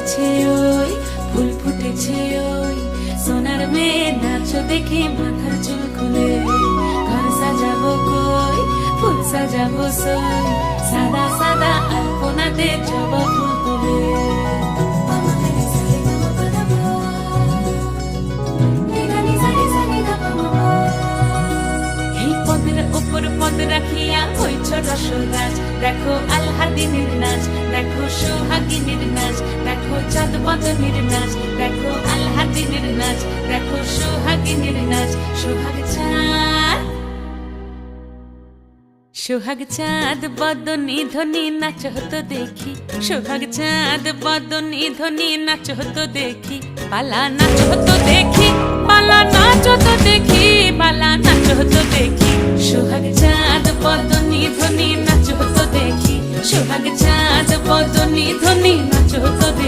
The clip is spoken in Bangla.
ফুটেছে ওই, ফুল ফুটেছে ওই, সোনার মেয়ে নাচো দেখে মাথার চুল খুলে। ঘর সাজাবো কই, ফুল সাজাবো সই, সাদা সাদা আলপনাতে জবা ফুল তুলে। এই পদের উপর পদ রাখিয়া হইছ রসরাজ, দেখো আলহাদিনের নাচ, দেখো সোহাগিনীর নাচ, দেখো চাঁদ বদনের নাচ, দেখো আলহাদিনের নাচ, দেখো সোহাগিনীর নাচ। সোহাগ চাঁদ, সোহাগ চাঁদ বদনী ধ্বনি নাচ হতো দেখি, সোহাগ চাঁদ বদনী ধ্বনি নাচ হতো দেখি। পালা নাচ হতো দেখি, পালা নাচ হতো দেখি, পালা নাচ হতো দেখি। সোহাগ চাঁদ বদনী ধ্বনি নাচ হতো দেখি, সোহাগ চাঁদ বদনী ধ্বনি নাচ হতো দেখি।